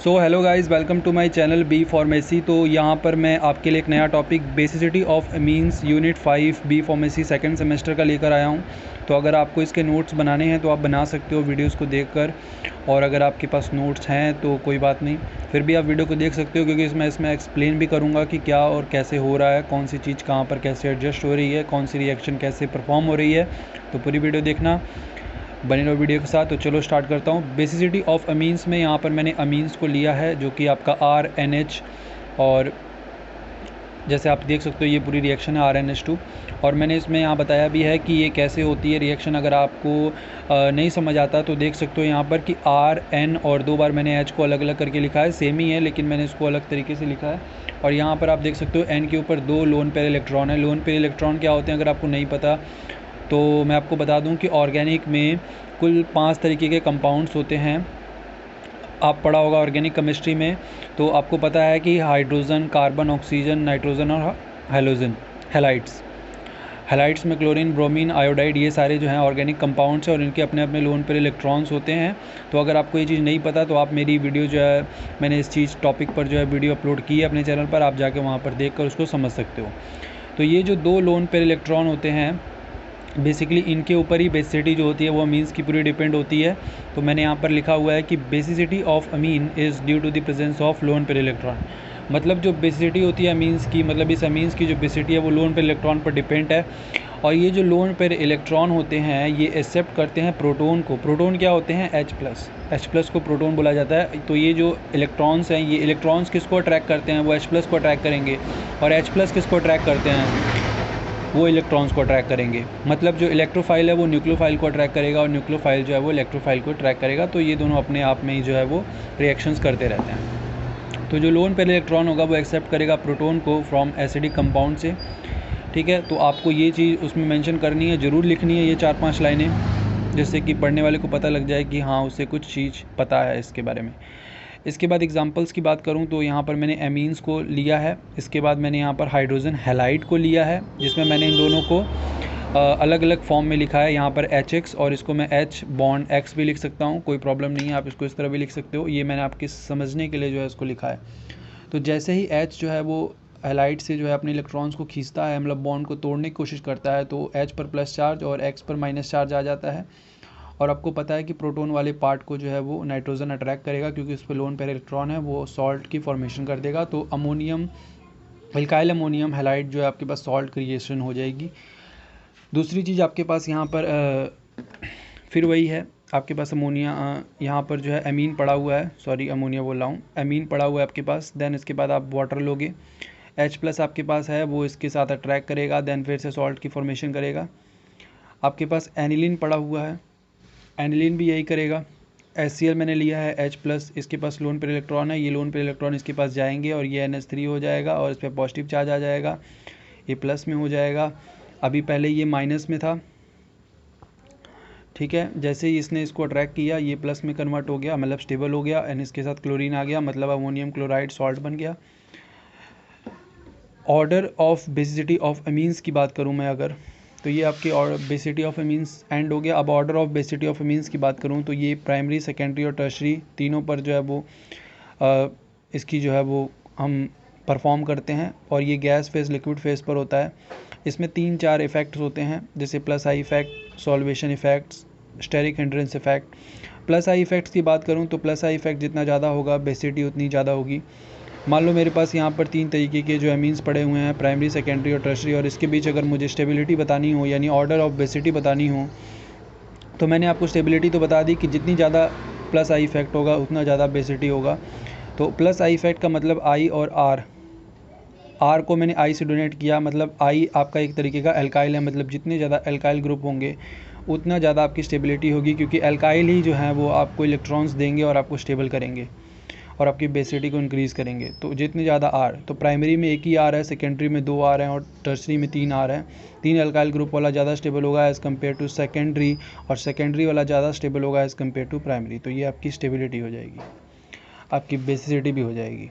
So hello guys, welcome to my channel B pharmacy. तो यहाँ पर मैं आपके लिए एक नया topic basicity of amines unit 5 B pharmacy second semester का लेकर आया हूँ। तो अगर आपको इसके नोट्स बनाने हैं तो आप बना सकते हो वीडियोस को देखकर, और अगर आपके पास नोट्स हैं तो कोई बात नहीं, फिर भी आप वीडियो को देख सकते हो, क्योंकि इसमें एक्सप्लेन भी करूँगा कि क्या और कैसे हो रहा है, कौन सी चीज़ कहाँ पर कैसे एडजस्ट हो रही है, कौन सी रिएक्शन कैसे परफॉर्म हो रही है। तो पूरी वीडियो देखना, बने रहो वीडियो के साथ। तो चलो स्टार्ट करता हूँ। बेसिसिटी ऑफ अमीन्स में यहाँ पर मैंने अमीन्स को लिया है जो कि आपका RNH, और जैसे आप देख सकते हो ये पूरी रिएक्शन है RNH2। और मैंने इसमें यहाँ बताया भी है कि ये कैसे होती है रिएक्शन। अगर आपको नहीं समझ आता तो देख सकते हो यहाँ पर कि RN और 2 बार मैंने H को अलग अलग करके लिखा है, सेम ही है लेकिन मैंने इसको अलग तरीके से लिखा है। और यहाँ पर आप देख सकते हो N के ऊपर 2 लोन पेयर इलेक्ट्रॉन है। लोन पेयर इलेक्ट्रॉन क्या होते हैं अगर आपको नहीं पता तो मैं आपको बता दूं कि ऑर्गेनिक में कुल 5 तरीके के कंपाउंड्स होते हैं। आप पढ़ा होगा ऑर्गेनिक केमिस्ट्री में, तो आपको पता है कि हाइड्रोजन, कार्बन, ऑक्सीजन, नाइट्रोजन और हैलोजन, हैलाइड्स में क्लोरीन, ब्रोमीन, आयोडाइड, ये सारे जो हैं ऑर्गेनिक कंपाउंड्स हैं और इनके अपने अपने लोन पेयर इलेक्ट्रॉन्स होते हैं। तो अगर आपको ये चीज़ नहीं पता तो आप मेरी वीडियो जो है, मैंने इस चीज़ टॉपिक पर जो है वीडियो अपलोड की है अपने चैनल पर, आप जाके वहाँ पर देख कर उसको समझ सकते हो। तो ये जो 2 लोन पेयर इलेक्ट्रॉन होते हैं, बेसिकली इनके ऊपर ही बेसिसिटी जो होती है वो अमीन्स की पूरी डिपेंड होती है। तो मैंने यहाँ पर लिखा हुआ है कि basicity of amine is due to the presence of lone pair electron. मतलब जो बेसिसिटी होती है अमीन्स की, मतलब इस अमीन्स की जो बेसिसिटी है वो लोन पेयर इलेक्ट्रॉन पर डिपेंड है। और ये जो लोन पेयर इलेक्ट्रॉन होते हैं ये एक्सेप्ट करते हैं प्रोटोन को। प्रोटोन क्या होते हैं? H+ को प्रोटोन बोला जाता है। तो ये जो इलेक्ट्रॉन्स हैं, ये इलेक्ट्रॉन्स किसको अट्रैक्ट करते हैं? वो H+ को अट्रैक्ट करेंगे। और H+ किसको अट्रैक्ट करते हैं? वो इलेक्ट्रॉन्स को अट्रैक्ट करेंगे। मतलब जो इलेक्ट्रोफाइल है वो न्यूक्लियोफाइल को अट्रैक्ट करेगा और न्यूक्लियोफाइल जो है वो इलेक्ट्रोफाइल को अट्रैक्ट करेगा। तो ये दोनों अपने आप में ही जो है वो रिएक्शंस करते रहते हैं। तो जो लोन पेयर इलेक्ट्रॉन होगा वो एक्सेप्ट करेगा प्रोटोन को फ्रॉम एसिडिक कंपाउंड से। ठीक है, तो आपको ये चीज़ उसमें मेंशन करनी है, ज़रूर लिखनी है ये 4-5 लाइनें, जिससे कि पढ़ने वाले को पता लग जाए कि हाँ उसे कुछ चीज़ पता है इसके बारे में। इसके बाद एग्जांपल्स की बात करूं तो यहाँ पर मैंने एमीन्स को लिया है। इसके बाद मैंने यहाँ पर हाइड्रोजन हैलाइड को लिया है, जिसमें मैंने इन दोनों को अलग अलग फॉर्म में लिखा है। यहाँ पर HX, और इसको मैं H बॉन्ड X भी लिख सकता हूँ, कोई प्रॉब्लम नहीं है, आप इसको इस तरह भी लिख सकते हो। ये मैंने आपके समझने के लिए जो है इसको लिखा है। तो जैसे ही H जो है वो हैलाइड से जो है अपने इलेक्ट्रॉन्स को खींचता है, मतलब बॉन्ड को तोड़ने की कोशिश करता है, तो H पर प्लस चार्ज और X पर माइनस चार्ज आ जाता है। और आपको पता है कि प्रोटोन वाले पार्ट को जो है वो नाइट्रोजन अट्रैक्ट करेगा, क्योंकि उस पर लोन पेयर इलेक्ट्रॉन है, वो सॉल्ट की फॉर्मेशन कर देगा। तो अमोनियम, एल्काइल अमोनियम हैलाइड जो है आपके पास सॉल्ट क्रिएशन हो जाएगी। दूसरी चीज़ आपके पास यहाँ पर फिर वही है, आपके पास अमोनिया, यहाँ पर जो है अमीन पड़ा हुआ है, सॉरी अमोनिया बोल रहा हूँ, अमीन पड़ा हुआ है आपके पास। देन इसके बाद आप वाटर लोगे, H+ आपके पास है, वो इसके साथ अट्रैक्ट करेगा, देन फिर से सॉल्ट की फॉर्मेशन करेगा। आपके पास एनिलीन पड़ा हुआ है, एनिलीन भी यही करेगा। HCl मैंने लिया है H+, इसके पास लोन पेयर इलेक्ट्रॉन है, ये लोन पेयर इलेक्ट्रॉन इसके पास जाएंगे और ये NH3 हो जाएगा और इस पर पॉजिटिव चार्ज आ जाएगा, ये प्लस में हो जाएगा। अभी पहले ये माइनस में था, ठीक है। जैसे ही इसने इसको अट्रैक्ट किया ये प्लस में कन्वर्ट हो गया, मतलब स्टेबल हो गया, एंड इसके साथ क्लोरीन आ गया, मतलब अमोनियम क्लोराइड सॉल्ट बन गया। Order of basicity of amines की बात करूँ मैं अगर, तो ये आपके और बेसिसिटी ऑफ अमीन्स एंड हो गया। अब order of basicity of amines की बात करूँ तो ये प्राइमरी, सेकेंडरी और टर्शरी तीनों पर जो है वो इसकी जो है वो हम परफॉर्म करते हैं। और ये गैस फेज, लिक्विड फेज पर होता है। इसमें 3-4 इफ़ेक्ट्स होते हैं, जैसे plus I effect, solvation effects, steric hindrance effect. Plus I effects की बात करूँ तो प्लस आई इफेक्ट जितना ज़्यादा होगा बेसिसिटी उतनी ज़्यादा होगी। मान लो मेरे पास यहाँ पर 3 तरीके के जो अमीन्स पड़े हुए हैं, प्राइमरी, सेकेंडरी और टर्शरी, और इसके बीच अगर मुझे स्टेबिलिटी बतानी हो, यानी ऑर्डर ऑफ बेसिसिटी बतानी हो, तो मैंने आपको स्टेबिलिटी तो बता दी कि जितनी ज़्यादा प्लस आई इफेक्ट होगा उतना ज़्यादा बेसिसिटी होगा। तो प्लस आई इफेक्ट का मतलब आई और आर को मैंने आई से डोनेट किया, मतलब आई आपका एक तरीके का एल्काइल है, मतलब जितने ज़्यादा एल्काइल ग्रुप होंगे उतना ज़्यादा आपकी स्टेबिलिटी होगी, क्योंकि एल्काइल ही जो है वो आपको इलेक्ट्रॉन्स देंगे और आपको स्टेबल करेंगे और आपकी बेसिसिटी को इंक्रीज़ करेंगे। तो जितने ज़्यादा आर, तो प्राइमरी में 1 ही आर है, सेकेंडरी में 2 आर हैं और टर्शरी में 3 आर हैं। 3 अल्काइल ग्रुप वाला ज़्यादा स्टेबल होगा एज़ कम्पेयर टू सेकेंडरी, और सेकेंडरी वाला ज़्यादा स्टेबल होगा एज़ कम्पेयर टू प्राइमरी। तो ये आपकी स्टेबिलिटी हो जाएगी, आपकी बेसिसिटी भी हो जाएगी।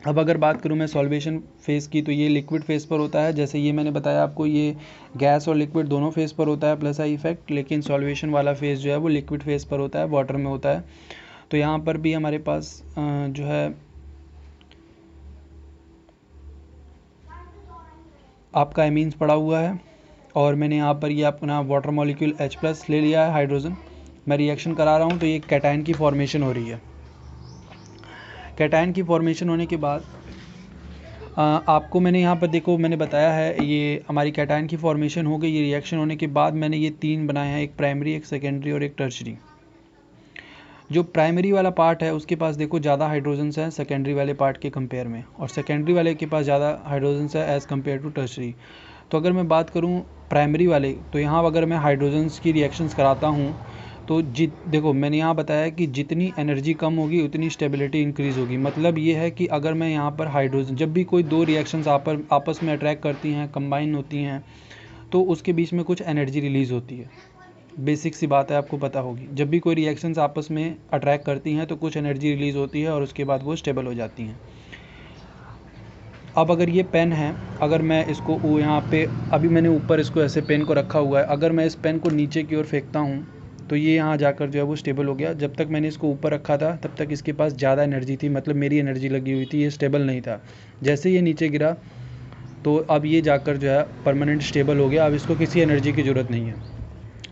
अब अगर बात करूँ मैं सॉल्वेशन फेज़ की, तो ये लिक्विड फेज़ पर होता है। जैसे ये मैंने बताया आपको, ये गैस और लिक्विड दोनों फेज़ पर होता है प्लस आई इफेक्ट, लेकिन सॉल्वेशन वाला फेज़ जो है वो लिक्विड फेज़ पर होता है, वाटर में होता है। तो यहाँ पर भी हमारे पास जो है आपका एमीन्स पड़ा हुआ है, और मैंने यहाँ पर ये अपना वाटर मॉलिक्यूल H+ ले लिया है, हाइड्रोजन। मैं रिएक्शन करा रहा हूँ तो ये कैटायन की फॉर्मेशन हो रही है। कैटायन की फॉर्मेशन होने के बाद आपको मैंने यहाँ पर देखो, मैंने बताया है ये हमारी कैटायन की फॉर्मेशन हो गई। ये रिएक्शन होने के बाद मैंने ये 3 बनाए हैं, एक प्राइमरी, एक सेकेंडरी और एक टर्शरी। जो प्राइमरी वाला पार्ट है उसके पास देखो ज़्यादा हाइड्रोजन्स हैं सेकेंडरी वाले पार्ट के कंपेयर में, और सेकेंडरी वाले के पास ज़्यादा हाइड्रोजन्स है एज़ कम्पेयर टू टर्शरी। तो अगर मैं बात करूँ प्राइमरी वाले, तो यहाँ अगर मैं हाइड्रोजन्स की रिएक्शंस कराता हूँ तो देखो मैंने यहाँ बताया कि जितनी एनर्जी कम होगी उतनी स्टेबिलिटी इंक्रीज़ होगी। मतलब ये है कि अगर मैं यहाँ पर हाइड्रोजन, जब भी कोई 2 रिएक्शंस आपस में अट्रैक्ट करती हैं, कंबाइन होती हैं, तो उसके बीच में कुछ एनर्जी रिलीज़ होती है। बेसिक सी बात है, आपको पता होगी। जब भी कोई रिएक्शंस आपस में अट्रैक्ट करती हैं तो कुछ एनर्जी रिलीज़ होती है और उसके बाद वो स्टेबल हो जाती हैं। अब अगर ये पेन है, अगर मैं इसको यहाँ पे, अभी मैंने ऊपर इसको ऐसे पेन को रखा हुआ है, अगर मैं इस पेन को नीचे की ओर फेंकता हूँ तो ये यहाँ जाकर जो है वो स्टेबल हो गया। जब तक मैंने इसको ऊपर रखा था तब तक इसके पास ज़्यादा एनर्जी थी, मतलब मेरी एनर्जी लगी हुई थी, ये स्टेबल नहीं था। जैसे ये नीचे गिरा तो अब ये जाकर जो है परमानेंट स्टेबल हो गया, अब इसको किसी एनर्जी की ज़रूरत नहीं है।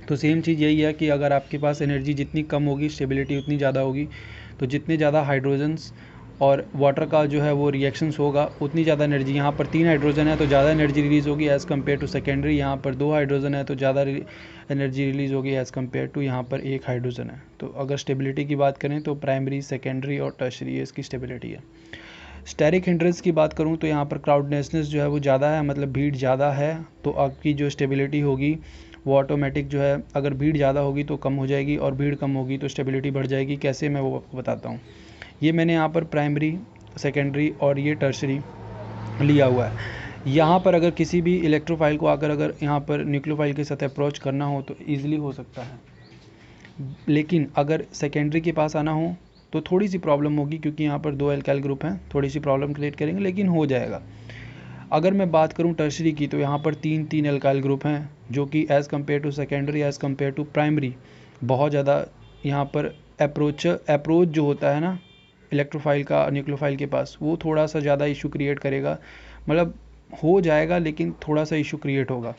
तो सेम चीज़ यही है कि अगर आपके पास एनर्जी जितनी कम होगी स्टेबिलिटी उतनी ज़्यादा होगी। तो जितने ज़्यादा हाइड्रोजन्स और वाटर का जो है वो रिएक्शंस होगा उतनी ज़्यादा एनर्जी, यहाँ पर 3 हाइड्रोजन है तो ज़्यादा एनर्जी रिलीज़ होगी एज़ कम्पेयर टू सेकेंडरी। यहाँ पर 2 हाइड्रोजन है तो ज़्यादा एनर्जी रिलीज़ होगी एज़ कम्पेयर टू यहाँ पर 1 हाइड्रोजन है। तो अगर स्टेबिलिटी की बात करें तो प्राइमरी, सेकेंडरी और टर्शरी ये इसकी स्टेबिलिटी है। स्टेरिक हिंड्रेंस की बात करूँ तो यहाँ पर क्राउडनेसनेस जो है वो ज़्यादा है, मतलब भीड़ ज़्यादा है, तो आपकी जो स्टेबिलिटी होगी वो ऑटोमेटिक जो है, अगर भीड़ ज़्यादा होगी तो कम हो जाएगी और भीड़ कम होगी तो स्टेबिलिटी बढ़ जाएगी। कैसे, मैं वो आपको बताता हूँ। ये मैंने यहाँ पर प्राइमरी, सेकेंडरी और ये टर्शरी लिया हुआ है। यहाँ पर अगर किसी भी इलेक्ट्रोफाइल को आकर अगर यहाँ पर न्यूक्लियोफाइल के साथ अप्रोच करना हो तो ईजिली हो सकता है, लेकिन अगर सेकेंडरी के पास आना हो तो थोड़ी सी प्रॉब्लम होगी, क्योंकि यहाँ पर 2 एल्काइल ग्रुप हैं, थोड़ी सी प्रॉब्लम क्रिएट करेंगे, लेकिन हो जाएगा। अगर मैं बात करूँ टर्शरी की तो यहाँ पर 3 एल्काइल ग्रुप हैं, जो कि as compare to secondary, as compare to primary बहुत ज़्यादा यहाँ पर अप्रोच जो होता है ना इलेक्ट्रोफाइल का न्यूक्लियोफाइल के पास, वो थोड़ा सा ज़्यादा इशू क्रिएट करेगा। मतलब हो जाएगा लेकिन थोड़ा सा इशू क्रिएट होगा।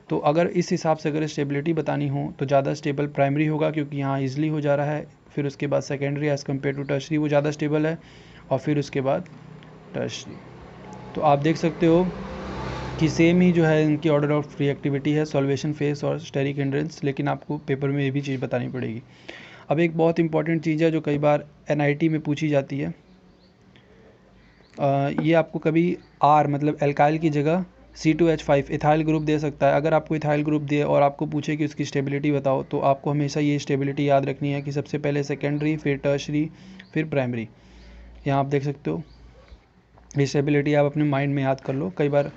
तो अगर इस हिसाब से अगर स्टेबिलिटी बतानी हो तो ज़्यादा स्टेबल प्राइमरी होगा, क्योंकि यहाँ ईजिली हो जा रहा है। फिर उसके बाद secondary as compare to tertiary वो ज़्यादा स्टेबल है, और फिर उसके बाद टर्शरी। तो आप देख सकते हो कि सेम ही जो है इनकी ऑर्डर ऑफ रिएक्टिविटी है, सॉल्वेशन फेस और स्टेरिक हिंड्रेंस, लेकिन आपको पेपर में ये भी चीज़ बतानी पड़ेगी। अब एक बहुत इंपॉर्टेंट चीज़ है जो कई बार NIT में पूछी जाती है, ये आपको कभी R मतलब एल्काइल की जगह C2H5 इथाइल ग्रुप दे सकता है। अगर आपको इथाइल ग्रुप दे और आपको पूछे कि उसकी स्टेबिलिटी बताओ, तो आपको हमेशा ये स्टेबिलिटी याद रखनी है कि सबसे पहले सेकेंडरी, फिर टर्शरी, फिर प्राइमरी। यहाँ आप देख सकते हो, ये स्टेबिलिटी आप अपने माइंड में याद कर लो। कई बार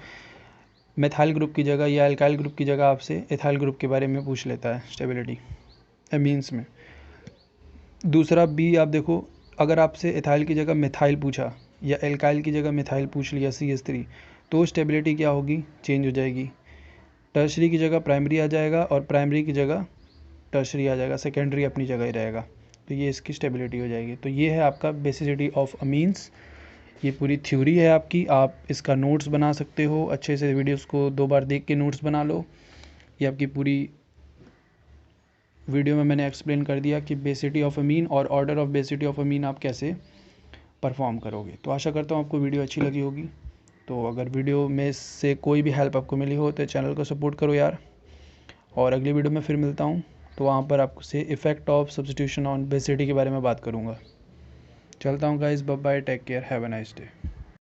मेथाइल ग्रुप की जगह या एल्काइल ग्रुप की जगह आपसे इथाइल ग्रुप के बारे में पूछ लेता है स्टेबिलिटी एमीन्स में। दूसरा भी आप देखो, अगर आपसे इथाइल की जगह मिथाइल पूछा या एल्काइल की जगह मिथाइल पूछ लिया CH3, तो स्टेबिलिटी क्या होगी, चेंज हो जाएगी। टर्शरी की जगह प्राइमरी आ जाएगा और प्राइमरी की जगह टर्शरी आ जाएगा, सेकेंडरी अपनी जगह ही रहेगा, तो ये इसकी स्टेबिलिटी हो जाएगी। तो ये है आपका बेसिसिटी ऑफ अमीन्स। ये पूरी थ्योरी है आपकी, आप इसका नोट्स बना सकते हो, अच्छे से वीडियोस को 2 बार देख के नोट्स बना लो। ये आपकी पूरी वीडियो में मैंने एक्सप्लेन कर दिया कि बेसिसिटी ऑफ अमीन और ऑर्डर ऑफ बेसिसिटी ऑफ अमीन आप कैसे परफॉर्म करोगे। तो आशा करता हूँ आपको वीडियो अच्छी लगी होगी। तो अगर वीडियो में से कोई भी हेल्प आपको मिली हो तो चैनल को सपोर्ट करो यार, और अगली वीडियो में फिर मिलता हूँ, तो वहाँ पर आपको से effect of substitution on basicity के बारे में बात करूँगा। चलता हूँ guys, bye bye, take care, have a nice day.